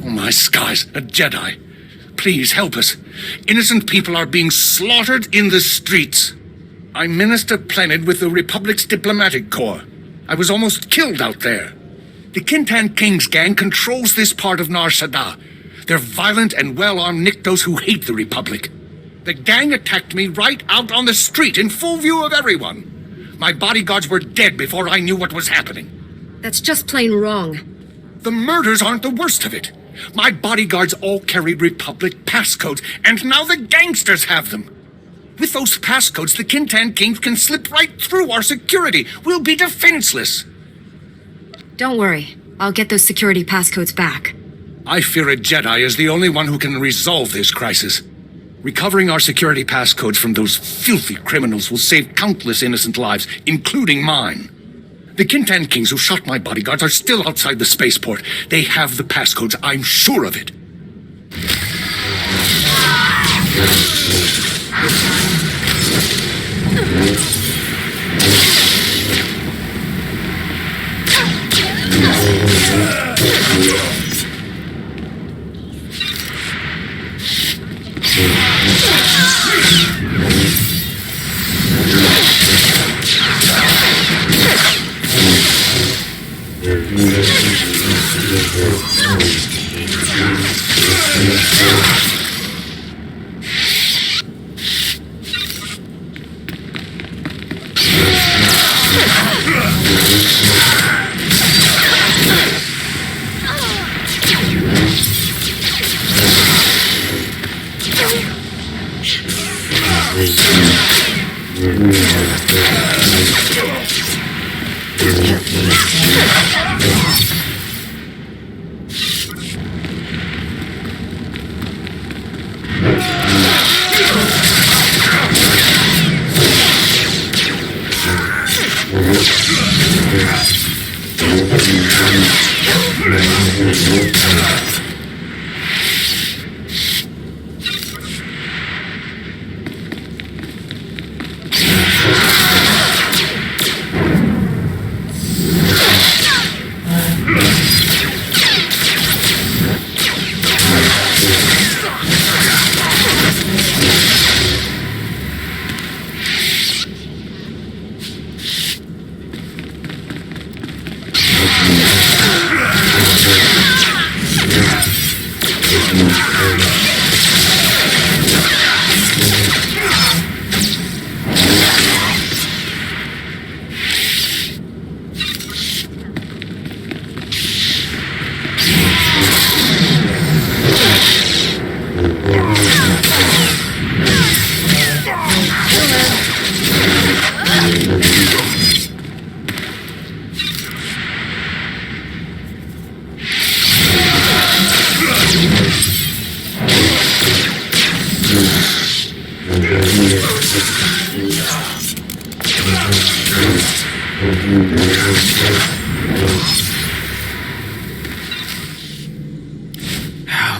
Oh my skies, a Jedi. Please help us. Innocent people are being slaughtered in the streets. I'm Minister Plenid with the Republic's Diplomatic Corps. I was almost killed out there. The Kintan King's gang controls this part of Nar Shaddaa. They're violent and well-armed Niktos who hate the Republic. The gang attacked me right out on the street in full view of everyone. My bodyguards were dead before I knew what was happening. That's just plain wrong. The murders aren't the worst of it. My bodyguards all carried Republic passcodes, and now the gangsters have them. With those passcodes, the Kintan Kings can slip right through our security. We'll be defenseless. Don't worry. I'll get those security passcodes back. I fear a Jedi is the only one who can resolve this crisis. Recovering our security passcodes from those filthy criminals will save countless innocent lives, including mine. The Kintan Kings who shot my bodyguards are still outside the spaceport. They have the passcodes, I'm sure of it.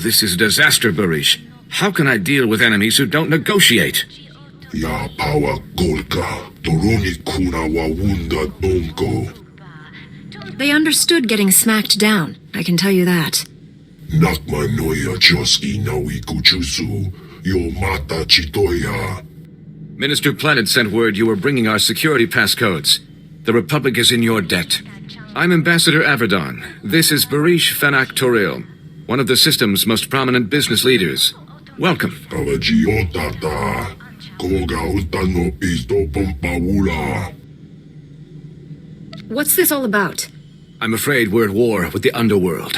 This is a disaster, Barish. How can I deal with enemies who don't negotiate? Ya power Golka, Toroni Kuna Wawunda Donko. They understood getting smacked down, I can tell you that. Nakma Noya Joski Nawi Kuchusu, Yo Mata Chitoya. Minister Planet sent word you were bringing our security passcodes. The Republic is in your debt. I'm Ambassador Averdon. This is Barish Fenak Toril, one of the system's most prominent business leaders. Welcome. What's this all about? I'm afraid we're at war with the underworld.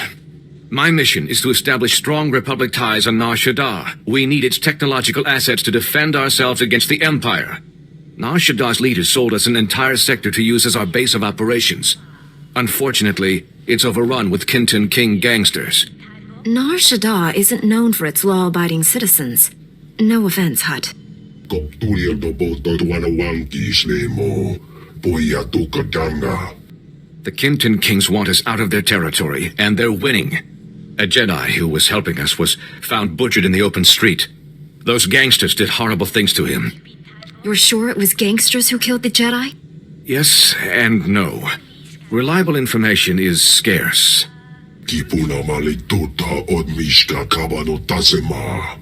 My mission is to establish strong Republic ties on Nar Shaddaa. We need its technological assets to defend ourselves against the Empire. Nar Shaddaa's leaders sold us an entire sector to use as our base of operations. Unfortunately, it's overrun with Kintan King gangsters. Nar Shaddaa isn't known for its law-abiding citizens. No offense, Hut. The Kintan Kings want us out of their territory, and they're winning. A Jedi who was helping us was found butchered in the open street. Those gangsters did horrible things to him. You're sure it was gangsters who killed the Jedi? Yes and no. Reliable information is scarce. Kipuna malituta od mishka kabano tasema.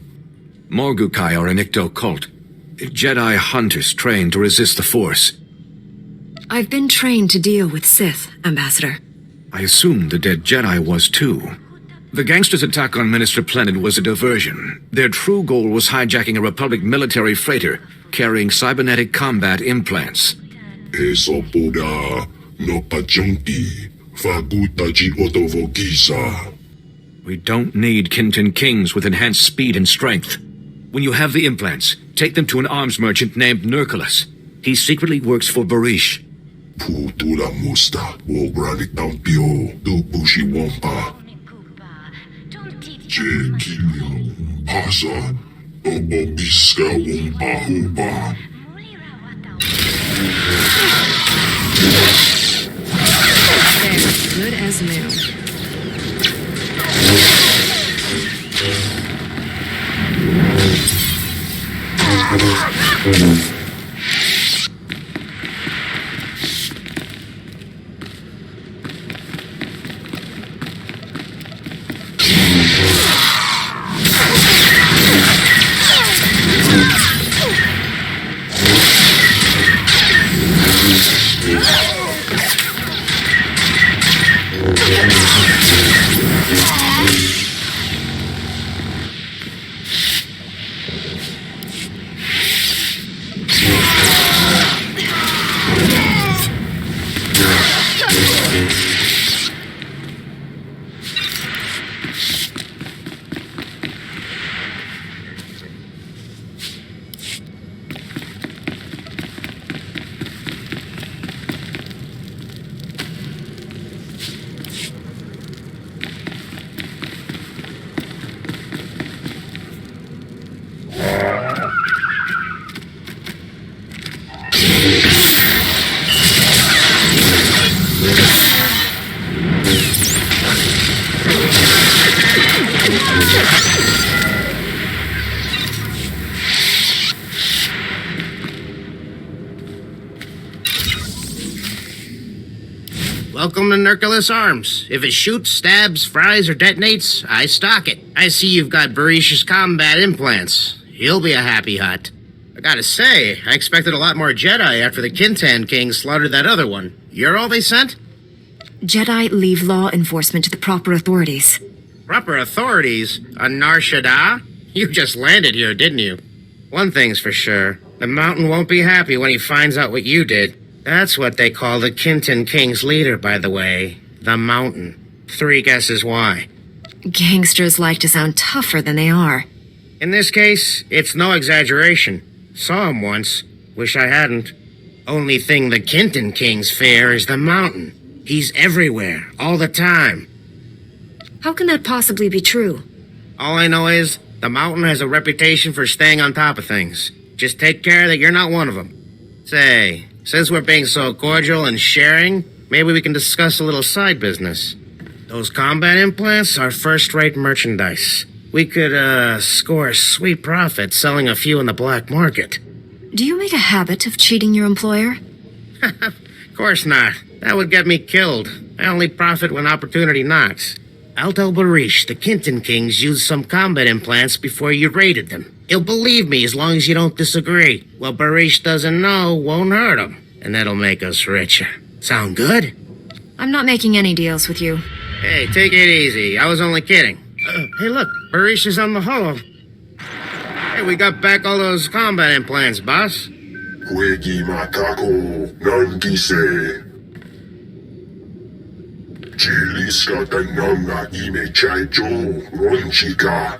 Morgukai are an Icto cult. Jedi hunters trained to resist the Force. I've been trained to deal with Sith, Ambassador. I assumed the dead Jedi was too. The gangsters' attack on Minister Planet was a diversion. Their true goal was hijacking a Republic military freighter carrying cybernetic combat implants. Eso puda no pachunki. Fagutaji otovokisa. We don't need Kintan Kings with enhanced speed and strength. When you have the implants, take them to an arms merchant named Nurculus. He secretly works for Barish. Putula musta, Wograni Tampio, Dubushi Wampa. Jekilio, Pasa, Obobiska Wampa Hupa. Good as new. Welcome to Nurculus Arms. If it shoots, stabs, fries, or detonates, I stock it. I see you've got Barish's combat implants. He'll be a happy hut. I gotta say, I expected a lot more Jedi after the Kintan King slaughtered that other one. You're all they sent? Jedi leave law enforcement to the proper authorities. Proper authorities? On Nar Shaddaa? You just landed here, didn't you? One thing's for sure. The Mountain won't be happy when he finds out what you did. That's what they call the Kintan King's leader, by the way. The Mountain. 3 guesses why. Gangsters like to sound tougher than they are. In this case, it's no exaggeration. Saw him once. Wish I hadn't. Only thing the Kintan Kings fear is the Mountain. He's everywhere, all the time. How can that possibly be true? All I know is, the Mountain has a reputation for staying on top of things. Just take care that you're not one of them. Say, since we're being so cordial and sharing, maybe we can discuss a little side business. Those combat implants are first-rate merchandise. We could, score a sweet profit selling a few in the black market. Do you make a habit of cheating your employer? Of course not. That would get me killed. I only profit when opportunity knocks. I'll tell Barish the Kintan Kings used some combat implants before you raided them. He'll believe me as long as you don't disagree. What Barish doesn't know won't hurt him. And that'll make us richer. Sound good? I'm not making any deals with you. Hey, take it easy. I was only kidding. Hey, look. Barish is on the holo. Hey, we got back all those combat implants, boss. Huegi matako, nangise. Chiliska tananga ime chaicho, ronchika.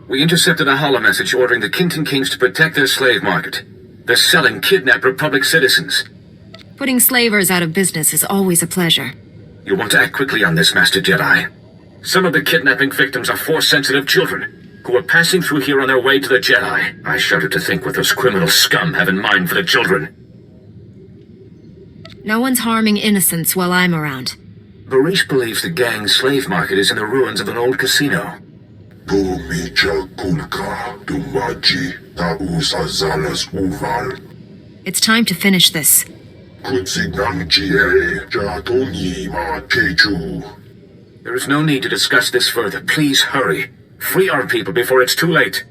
We intercepted a holo message ordering the Kintan Kings to protect their slave market. They're selling kidnapped Republic citizens. Putting slavers out of business is always a pleasure. You want to act quickly on this, Master Jedi. Some of the kidnapping victims are Force-sensitive children who are passing through here on their way to the Jedi. I shudder to think what those criminal scum have in mind for the children. No one's harming innocents while I'm around. Barish believes the gang's slave market is in the ruins of an old casino. Pumicha kulka, dumaji, tausazalas uval. It's time to finish this. 库兹南吉耶，加东尼马佩楚。There is no need to discuss this further. Please hurry. Free our people before it's too late.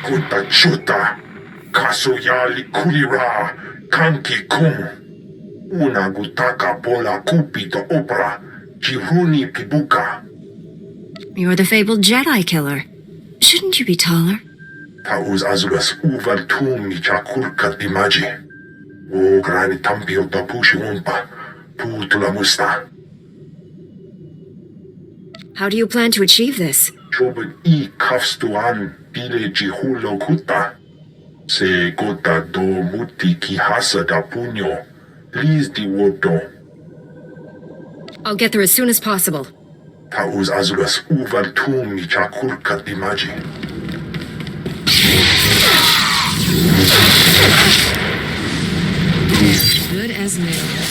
Kutachuta, Kasuyali Kulira, Kanki Kung, Una Gutaka Bola Kupito Opera, Jiruni Pibuka, You're the fabled Jedi killer. Shouldn't you be taller? Tauz Azulas Uval Tumi Chakulka Dimaji, O Grani Tampio Tapushi Umpa, Putula Musta, How do you plan to achieve this? Chobin I Kafstuan, Pile Jihulo Kuta, Se Gota do Muti Kihasa da Punyo, Liz di Woto, I'll get there as soon as possible. Tauz Azulas Uval Tumi Chakulka Dimaji. Good as new.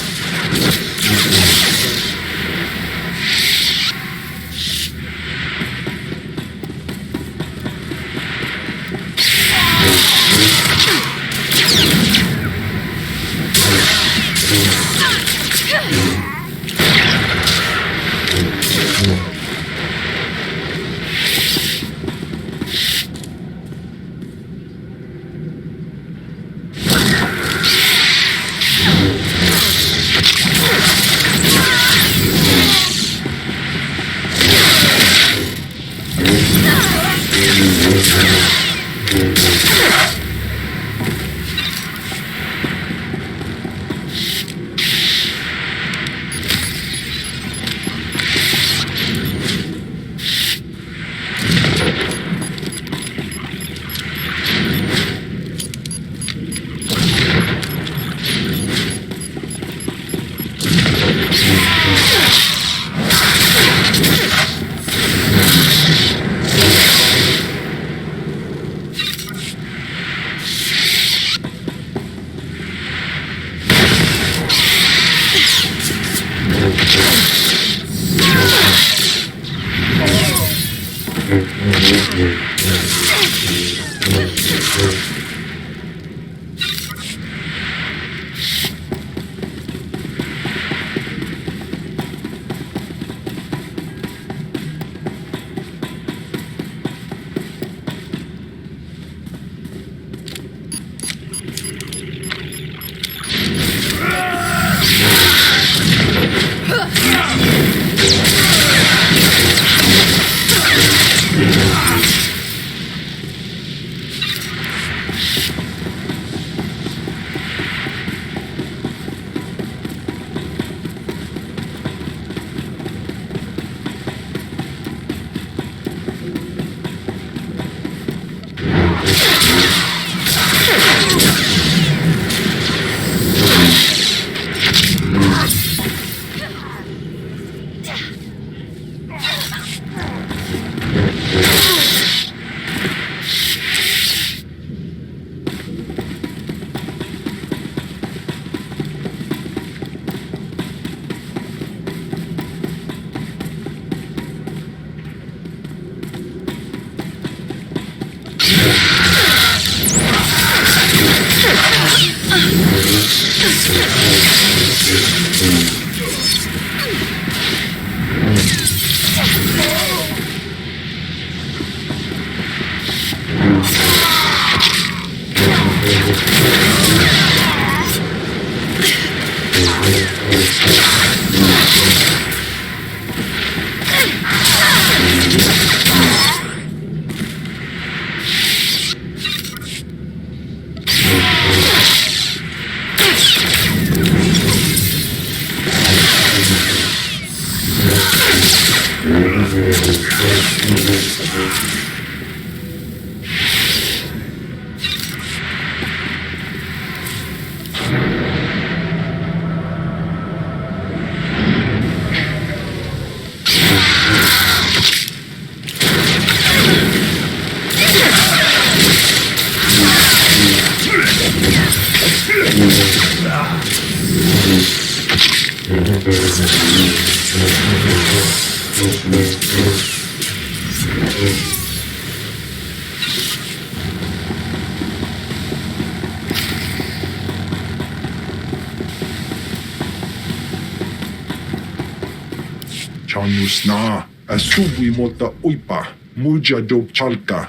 Chanusna, asubi mota uipa, muja do chalka.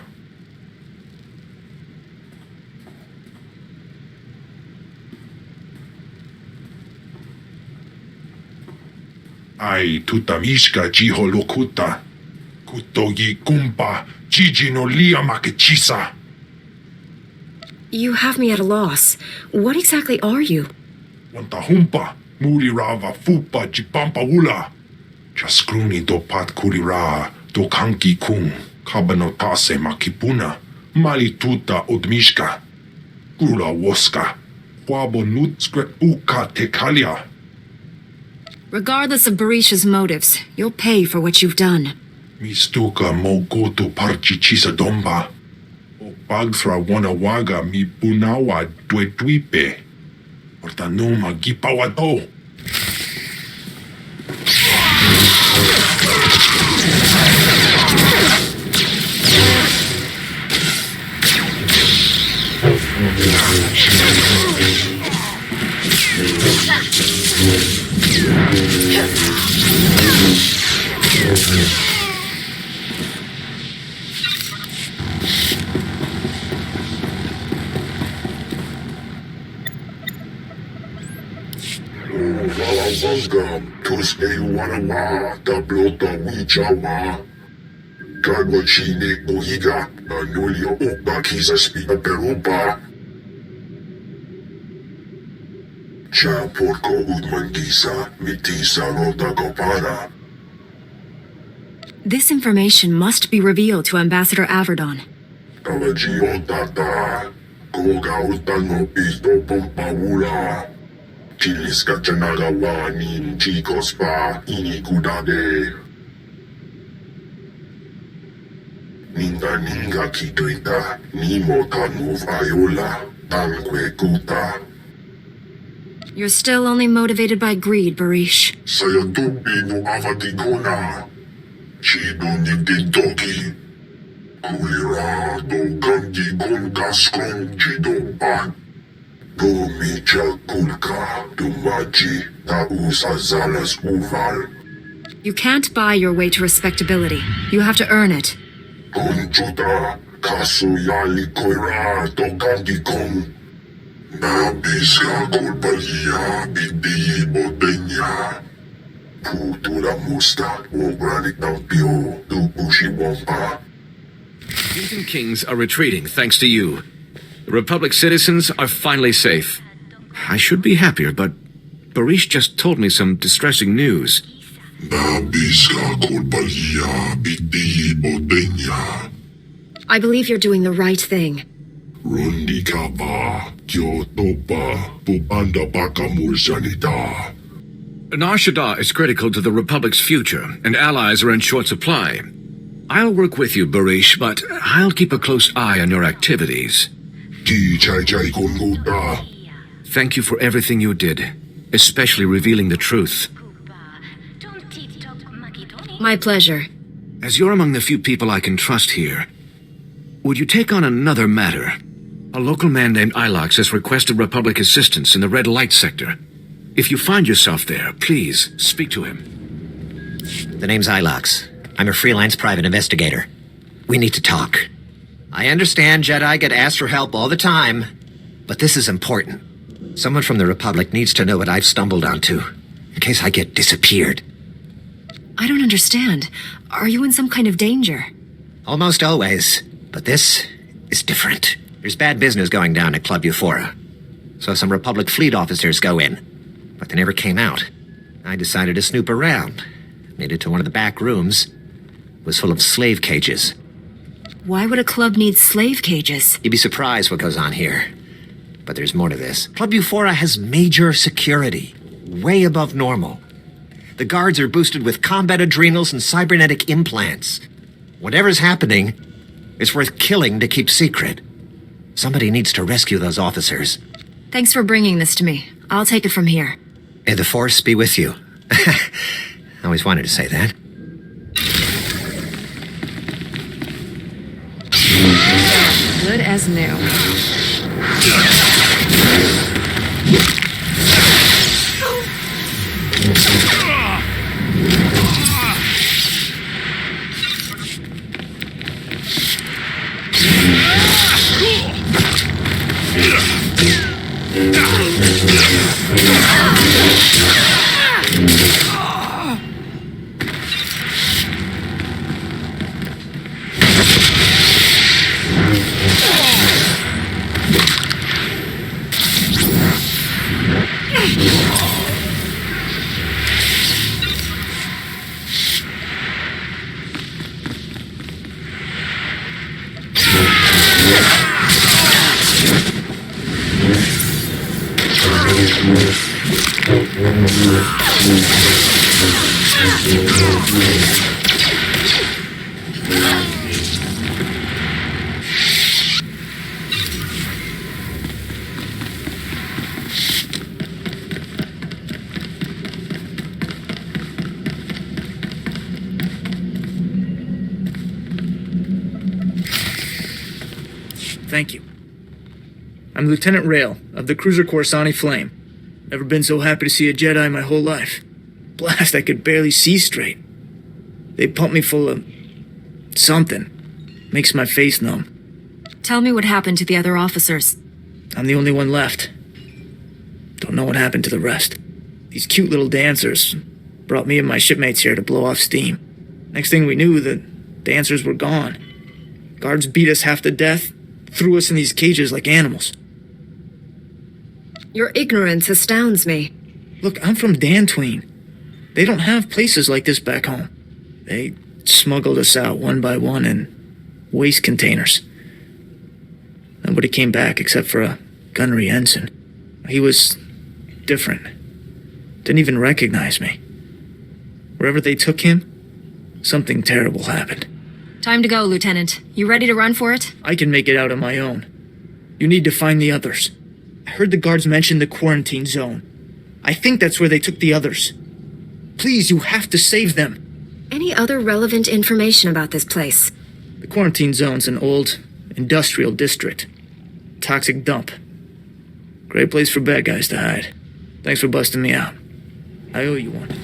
Ai tutamishka jiho lokuta. Kutogi kumpa, jiji no lia makechisa. You have me at a loss. What exactly are you? Wantahumpa, murirava fupa jipampa ula. Chaskruni do pat kurira, do kanki kung, kabanotase makipuna, malituta odmishka. Gula woska, wabo nutskret uka tekalia. Regardless of Barish's motives, you'll pay for what you've done. Mistuka mo goto parchichisa domba. O bagthra wanawaga mi bunawa dwedwipe. Ortanoma gipawato. Valangam, Tuske Wanawa, Tablota Wichawa. Kagwa Chine Bohiga, Anulio Opa Kisa Spina Perupa. Cha Porco Udmangisa, Mitisa Rota Kopara. This information must be revealed to Ambassador Averdon. Kawajio Tata, Koga Utango Pisto Pompawula. Chiliska Chanagawa Nin Chicos Pa Inikudade. Ninga Kituita, Nimo Tanuv Ayola, Tanque Kuta. You're still only motivated by greed, Barish. Sayantubi no Avatigona. Chido Nidintoki. Kuirado gangi gonga skrongi pan. Pumicha kulka dumaji tausa zalas uval. You can't buy your way to respectability. You have to earn it. Kunjuda kasuyali kuirado gangi kong. Nabisya kulpalia bidi botenya. Putura musta ogranik ng piyo tubushi wampa. Kings and kings are retreating thanks to you. The Republic citizens are finally safe. I should be happier, but Barish just told me some distressing news. I believe you're doing the right thing. Nar Shaddaa is critical to the Republic's future, and allies are in short supply. I'll work with you, Barish, but I'll keep a close eye on your activities. Thank you for everything you did, especially revealing the truth. My pleasure. As you're among the few people I can trust here, would you take on another matter? A local man named Ilox has requested Republic assistance in the red light sector. If you find yourself there, please speak to him. The name's Ilox. I'm a freelance private investigator. We need to talk. I understand Jedi get asked for help all the time, but this is important. Someone from the Republic needs to know what I've stumbled onto, in case I get disappeared. I don't understand. Are you in some kind of danger? Almost always, but this is different. There's bad business going down at Club Euphora. So some Republic fleet officers go in, but they never came out. I decided to snoop around. Made it to one of the back rooms. It was full of slave cages. Why would a club need slave cages? You'd be surprised what goes on here. But there's more to this. Club Euphora has major security, way above normal. The guards are boosted with combat adrenals and cybernetic implants. Whatever's happening, it's worth killing to keep secret. Somebody needs to rescue those officers. Thanks for bringing this to me. I'll take it from here. May the Force be with you. I always wanted to say that. Good as new. Thank you. I'm Lieutenant Rail of the cruiser Coruscant Flame. Never been so happy to see a Jedi my whole life. Blast, I could barely see straight. They pumped me full of something. Makes my face numb. Tell me what happened to the other officers. I'm the only one left. Don't know what happened to the rest. These cute little dancers brought me and my shipmates here to blow off steam. Next thing we knew, the dancers were gone. Guards beat us half to death, threw us in these cages like animals. Your ignorance astounds me. Look, I'm from Dantooine. They don't have places like this back home. They smuggled us out one by one in waste containers. Nobody came back except for a gunnery ensign. He was different. Didn't even recognize me. Wherever they took him, something terrible happened. Time to go, Lieutenant. You ready to run for it? I can make it out on my own. You need to find the others. I heard the guards mention the quarantine zone. I think that's where they took the others. Please, you have to save them. Any other relevant information about this place? The quarantine zone's an old, industrial district. Toxic dump. Great place for bad guys to hide. Thanks for busting me out. I owe you one.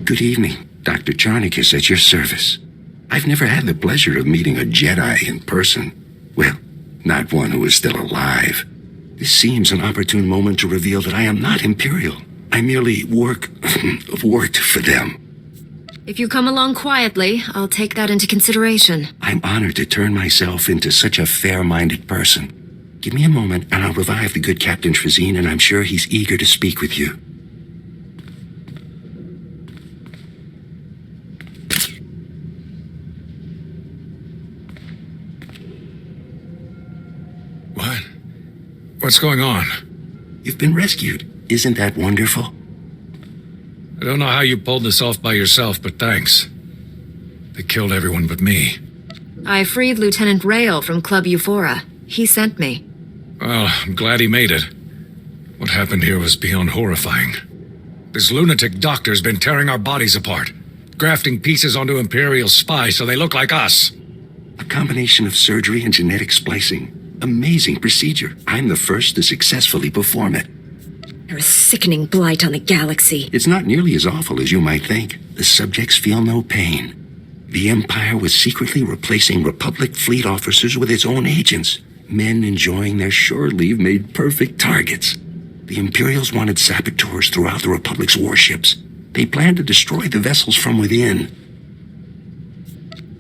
Good evening. Dr. Charnick is at your service. I've never had the pleasure of meeting a Jedi in person. Well, not one who is still alive. This seems an opportune moment to reveal that I am not Imperial. I merely worked for them. If you come along quietly, I'll take that into consideration. I'm honored to turn myself into such a fair-minded person. Give me a moment and I'll revive the good Captain Trazine, and I'm sure he's eager to speak with you. What's going on? You've been rescued. Isn't that wonderful? I don't know how you pulled this off by yourself, but thanks. They killed everyone but me. I freed Lieutenant Rail from Club Euphora. He sent me. Well, I'm glad he made it. What happened here was beyond horrifying. This lunatic doctor's been tearing our bodies apart, grafting pieces onto Imperial spies so they look like us. A combination of surgery and genetic splicing. Amazing procedure. I'm the first to successfully perform it. You're a sickening blight on the galaxy. It's not nearly as awful as you might think. The subjects feel no pain. The Empire was secretly replacing Republic fleet officers with its own agents. Men enjoying their shore leave made perfect targets. The Imperials wanted saboteurs throughout the Republic's warships. They planned to destroy the vessels from within.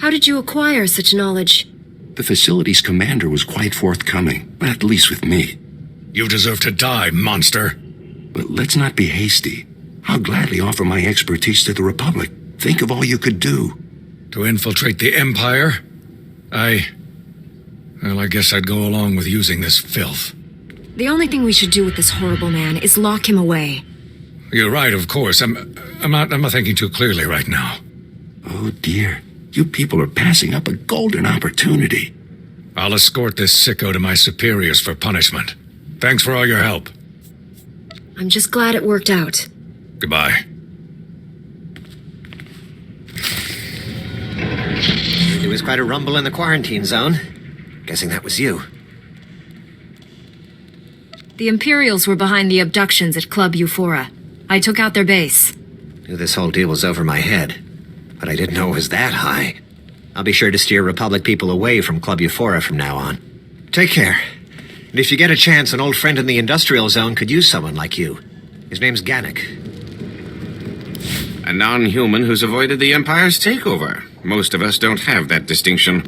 How did you acquire such knowledge? The facility's commander was quite forthcoming, at least with me. You deserve to die, monster. But let's not be hasty. I'll gladly offer my expertise to the Republic. Think of all you could do. To infiltrate the Empire? I guess I'd go along with using this filth. The only thing we should do with this horrible man is lock him away. You're right, of course. I'm not thinking too clearly right now. Oh dear. You people are passing up a golden opportunity. I'll escort this sicko to my superiors for punishment. Thanks for all your help. I'm just glad it worked out. Goodbye. It was quite a rumble in the quarantine zone. Guessing that was you. The Imperials were behind the abductions at Club Euphora. I took out their base. Knew this whole deal was over my head, but I didn't know it was that high. I'll be sure to steer Republic people away from Club Euphora from now on. Take care. And if you get a chance, an old friend in the industrial zone could use someone like you. His name's Gannick. A non-human who's avoided the Empire's takeover. Most of us don't have that distinction.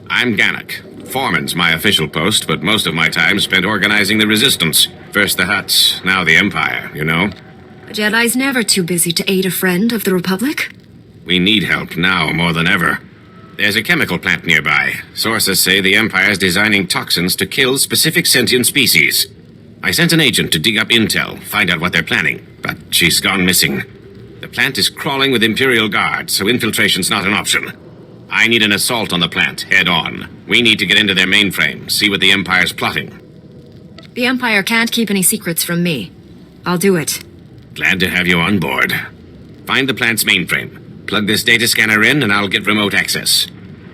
I'm Gannick. Foreman's my official post, but most of my time spent organizing the Resistance. First the Hutts, now the Empire, you know? A Jedi's never too busy to aid a friend of the Republic. We need help now more than ever. There's a chemical plant nearby. Sources say the Empire's designing toxins to kill specific sentient species. I sent an agent to dig up intel, find out what they're planning, but she's gone missing. The plant is crawling with Imperial guards, so infiltration's not an option. I need an assault on the plant, head on. We need to get into their mainframe, see what the Empire's plotting. The Empire can't keep any secrets from me. I'll do it. Glad to have you on board. Find the plant's mainframe. Plug this data scanner in, and I'll get remote access.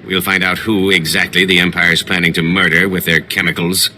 We'll find out who exactly the Empire's planning to murder with their chemicals.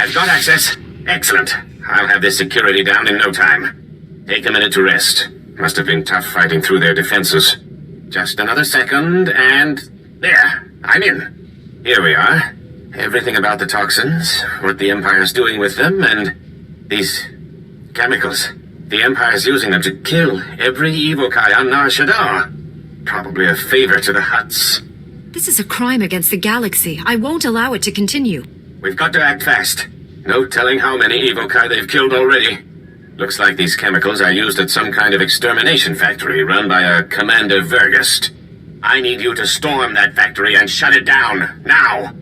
I've got access. Excellent. I'll have this security down in no time. Take a minute to rest. Must have been tough fighting through their defenses. Just another second, and there, I'm in. Here we are. Everything about the toxins, what the Empire's doing with them, and these chemicals. The Empire's using them to kill every Evokai on Nar Shaddaa. Probably a favor to the Hutts. This is a crime against the galaxy. I won't allow it to continue. We've got to act fast. No telling how many Evokai they've killed already. Looks like these chemicals are used at some kind of extermination factory run by a Commander Vergust. I need you to storm that factory and shut it down, now!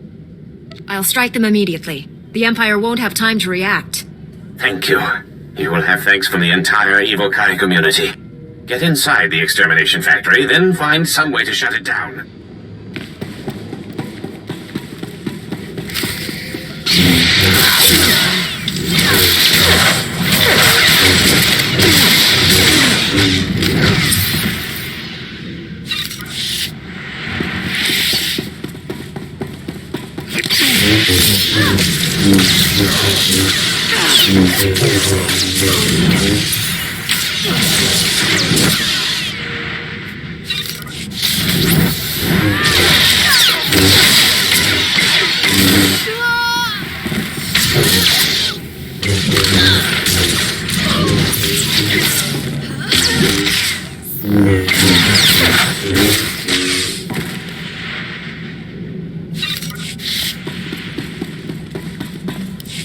I'll strike them immediately. The Empire won't have time to react. Thank you. You will have thanks from the entire Evokai community. Get inside the extermination factory, then find some way to shut it down.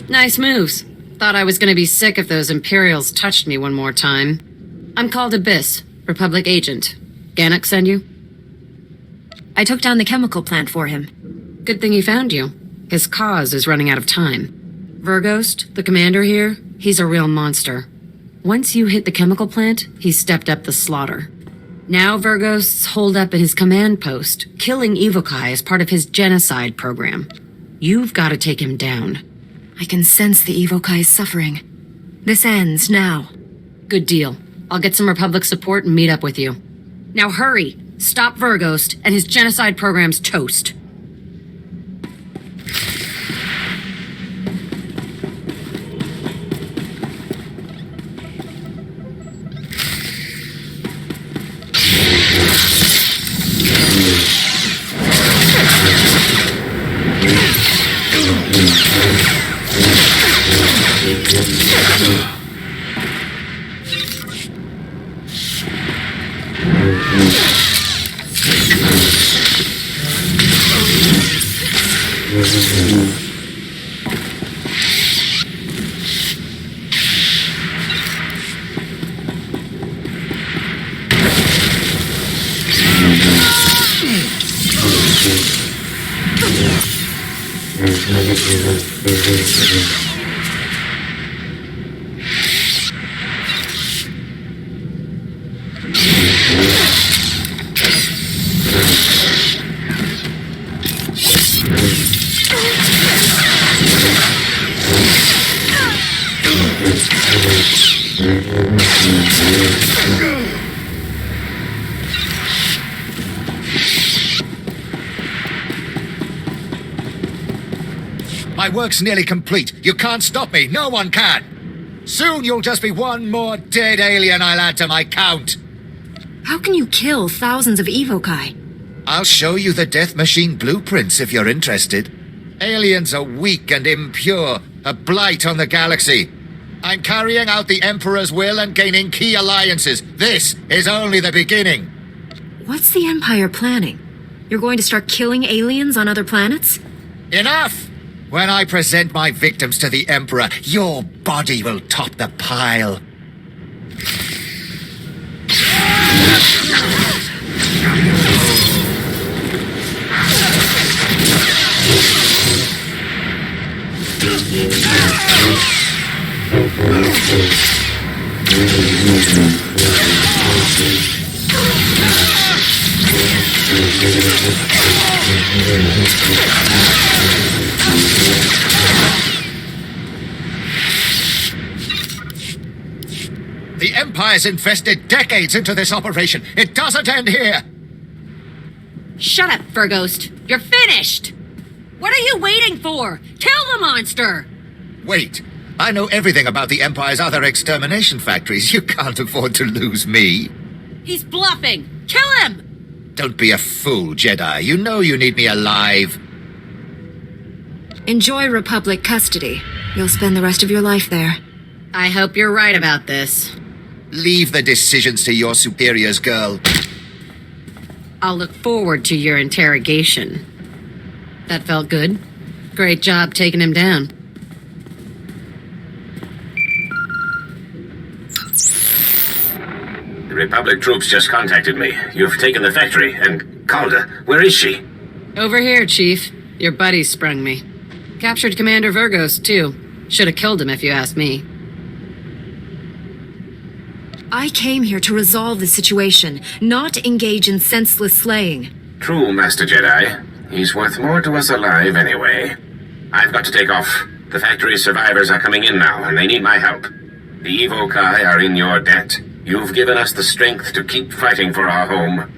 Nice moves. Thought I was gonna be sick if those Imperials touched me one more time. I'm called Abyss, Republic agent. Gannock send you? I took down the chemical plant for him. Good thing he found you. His cause is running out of time. Verghost, the commander here, he's a real monster. Once you hit the chemical plant, he stepped up the slaughter. Now Verghost's holed up at his command post, killing Evokai as part of his genocide program. You've got to take him down. I can sense the Evokai's suffering. This ends now. Good deal. I'll get some Republic support and meet up with you. Now hurry! Stop Verghost, and his genocide program's toast. My work's nearly complete. You can't stop me. No one can. Soon you'll just be one more dead alien I'll add to my count. How can you kill thousands of evokai? I'll show you the death machine blueprints if you're interested. Aliens are weak and impure, a blight on the galaxy. I'm carrying out the Emperor's will and gaining key alliances. This is only the beginning. What's the Empire planning? You're going to start killing aliens on other planets? Enough! When I present my victims to the Emperor, your body will top the pile. The Empire's invested decades into this operation. It doesn't end here. Shut up, Verghost. You're finished! What are you waiting for? Kill the monster! Wait. I know everything about the Empire's other extermination factories. You can't afford to lose me. He's bluffing! Kill him! Don't be a fool, Jedi. You know you need me alive. Enjoy Republic custody. You'll spend the rest of your life there. I hope you're right about this. Leave the decisions to your superiors, girl. I'll look forward to your interrogation. That felt good. Great job taking him down. The Republic troops just contacted me. You've taken the factory, and Calder, where is she? Over here, Chief. Your buddy sprung me. Captured Commander Verghost, too. Should have killed him if you ask me. I came here to resolve the situation, not engage in senseless slaying. True, Master Jedi. He's worth more to us alive anyway. I've got to take off. The factory's survivors are coming in now, and they need my help. The Evokai are in your debt. You've given us the strength to keep fighting for our home.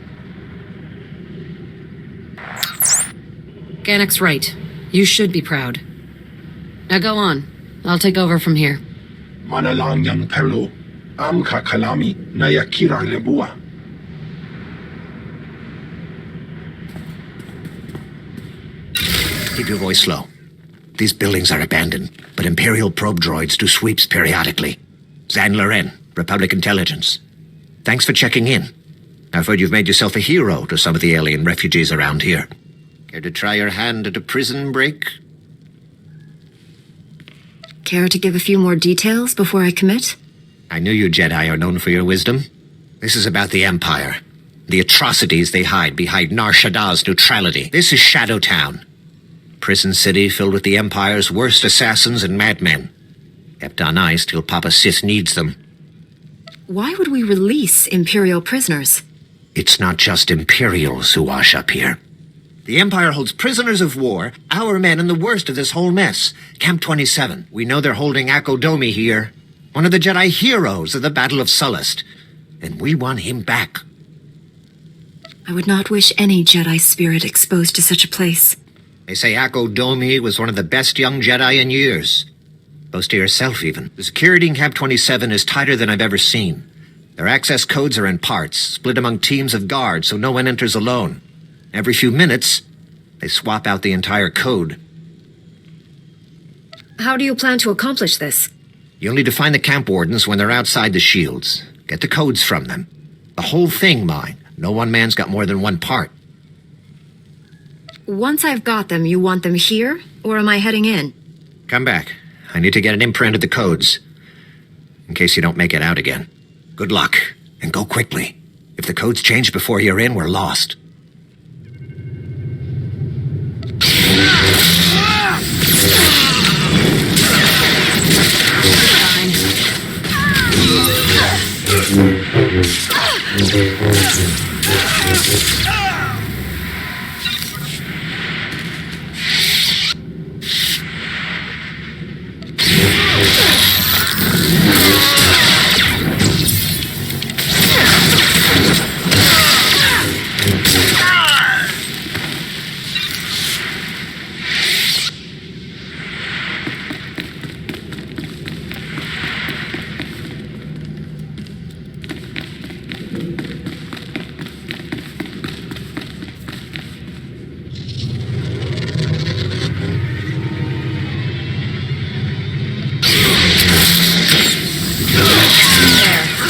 Gannick's right. You should be proud. Now go on. I'll take over from here. Manalang yang perlo. Am kakalami na yakira lebua. Keep your voice low. These buildings are abandoned, but Imperial probe droids do sweeps periodically. Zan Loren, Republic Intelligence. Thanks for checking in. I've heard you've made yourself a hero to some of the alien refugees around here. Care to try your hand at a prison break? Care to give a few more details before I commit? I knew you Jedi are known for your wisdom. This is about the Empire. The atrocities they hide behind Nar Shaddaa's neutrality. This is Shadow Town. Prison city filled with the Empire's worst assassins and madmen. Kept on ice till Papa Sith needs them. Why would we release Imperial prisoners? It's not just Imperials who wash up here. The Empire holds prisoners of war, our men in the worst of this whole mess. Camp 27. We know they're holding Akodomi here. One of the Jedi heroes of the Battle of Sullust. And we want him back. I would not wish any Jedi spirit exposed to such a place. They say Akko Domi was one of the best young Jedi in years. Close to yourself, even. The security in Camp 27 is tighter than I've ever seen. Their access codes are in parts, split among teams of guards so no one enters alone. Every few minutes, they swap out the entire code. How do you plan to accomplish this? You'll need to find the camp wardens when they're outside the shields. Get the codes from them. The whole thing, mine. No one man's got more than one part. Once I've got them, you want them here? Or am I heading in? Come back. I need to get an imprint of the codes. In case you don't make it out again. Good luck, and go quickly. If the codes change before you're in, we're lost.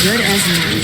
Good as new.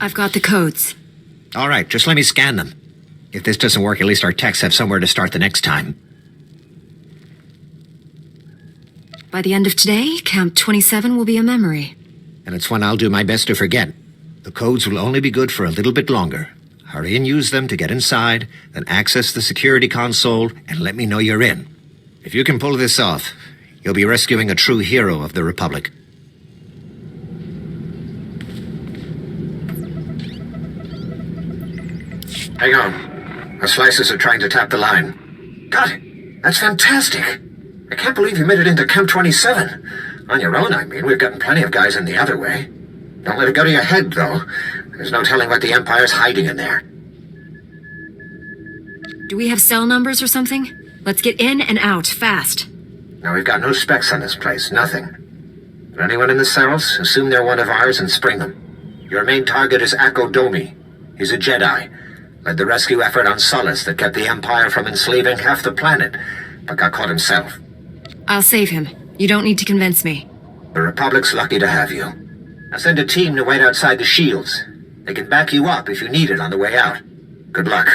I've got the codes. All right, just let me scan them. If this doesn't work, at least our techs have somewhere to start the next time. By the end of today, Camp 27 will be a memory. And it's one I'll do my best to forget. The codes will only be good for a little bit longer. Hurry and use them to get inside, then access the security console, and let me know you're in. If you can pull this off, you'll be rescuing a true hero of the Republic. Hang on. The slices are trying to tap the line. God, that's fantastic. I can't believe you made it into Camp 27. On your own, I mean. We've gotten plenty of guys in the other way. Don't let it go to your head, though. There's no telling what the Empire's hiding in there. Do we have cell numbers or something? Let's get in and out, fast. No, we've got no specs on this place. Nothing. If anyone in the cells, assume they're one of ours and spring them. Your main target is Akko Domi. He's a Jedi. Led the rescue effort on Solace that kept the Empire from enslaving half the planet, but got caught himself. I'll save him. You don't need to convince me. The Republic's lucky to have you. I'll send a team to wait outside the shields. They can back you up if you need it on the way out. Good luck.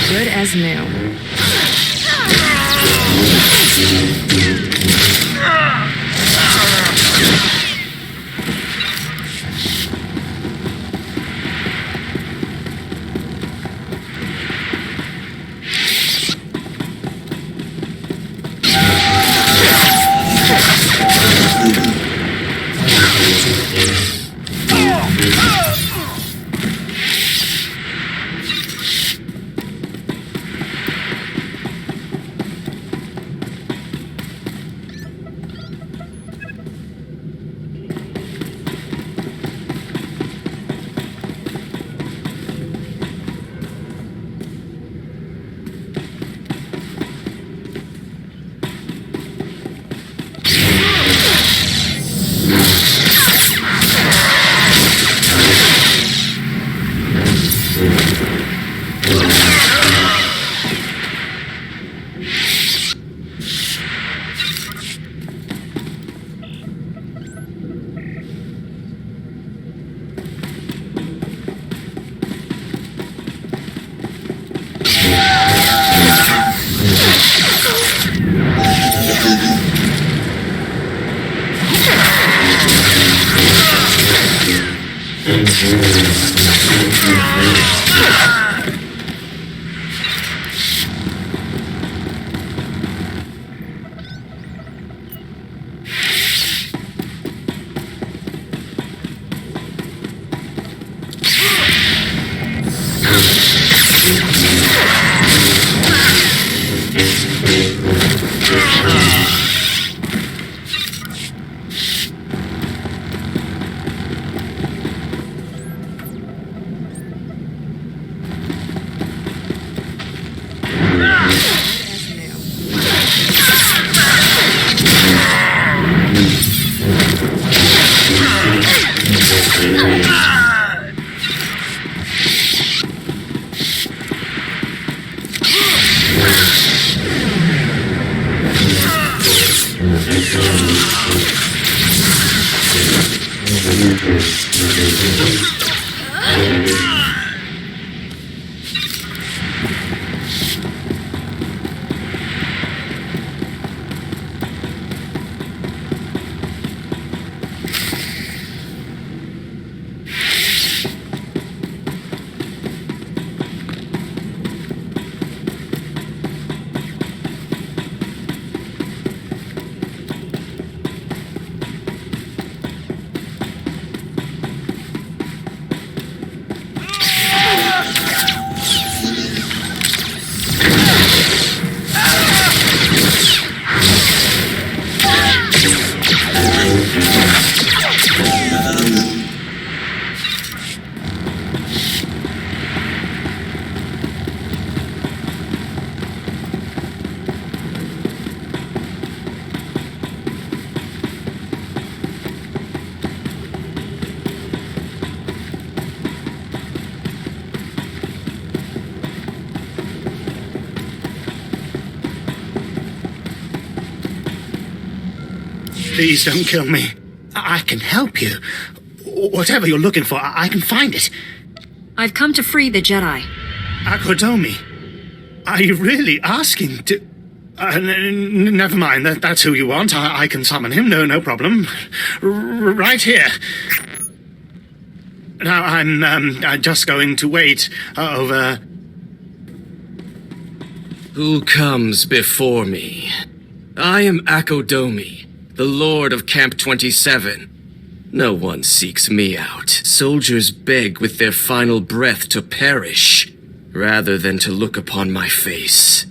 Good as new. Please don't kill me. I can help you. Whatever you're looking for, I can find it. I've come to free the Jedi. Akodomi, are you really asking to... never mind, that's who you want. I can summon him, no problem. Right here. Now, I'm just going to wait over... Who comes before me? I am Akodomi, the Lord of Camp 27. No one seeks me out. Soldiers beg with their final breath to perish, rather than to look upon my face.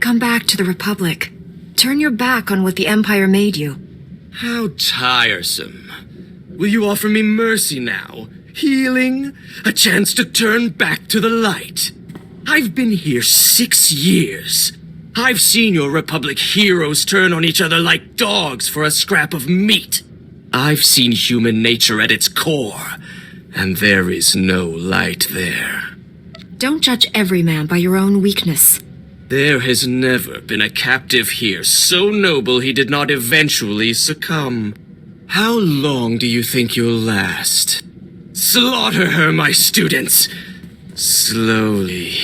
Come back to the Republic. Turn your back on what the Empire made you. How tiresome. Will you offer me mercy now? Healing? A chance to turn back to the light? I've been here 6 years. I've seen your Republic heroes turn on each other like dogs for a scrap of meat. I've seen human nature at its core, and there is no light there. Don't judge every man by your own weakness. There has never been a captive here so noble he did not eventually succumb. How long do you think you'll last? Slaughter her, my students! Slowly.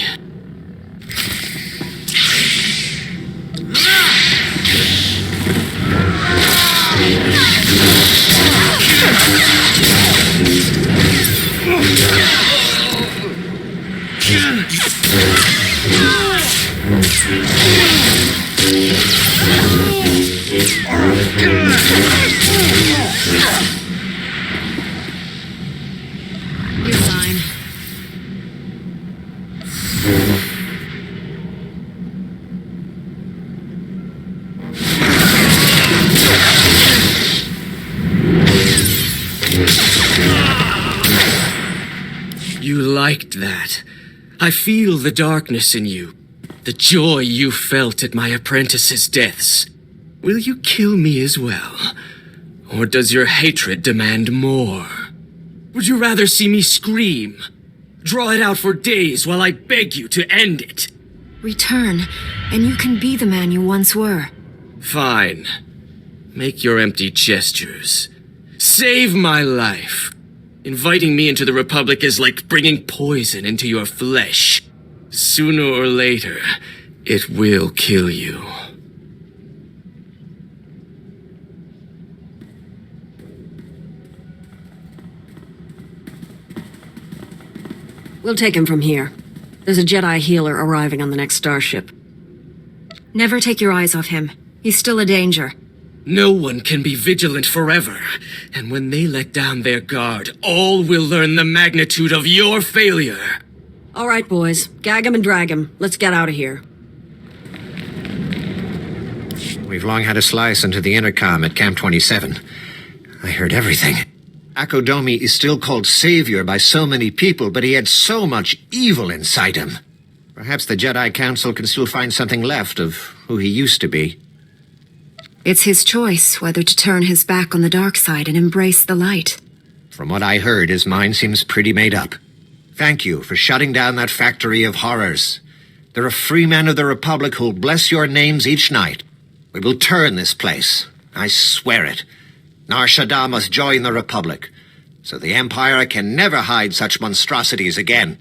You're fine. You liked that. I feel the darkness in you. The joy you felt at my apprentice's deaths. Will you kill me as well? Or does your hatred demand more? Would you rather see me scream? Draw it out for days while I beg you to end it? Return, and you can be the man you once were. Fine. Make your empty gestures. Save my life. Inviting me into the Republic is like bringing poison into your flesh. Sooner or later, it will kill you. We'll take him from here. There's a Jedi healer arriving on the next starship. Never take your eyes off him. He's still a danger. No one can be vigilant forever, and when they let down their guard, all will learn the magnitude of your failure. All right, boys. Gag him and drag him. Let's get out of here. We've long had a slice into the intercom at Camp 27. I heard everything. Akodomi is still called Savior by so many people, but he had so much evil inside him. Perhaps the Jedi Council can still find something left of who he used to be. It's his choice whether to turn his back on the dark side and embrace the light. From what I heard, his mind seems pretty made up. Thank you for shutting down that factory of horrors. There are free men of the Republic who'll bless your names each night. We will turn this place. I swear it. Nar Shaddaa must join the Republic, so the Empire can never hide such monstrosities again.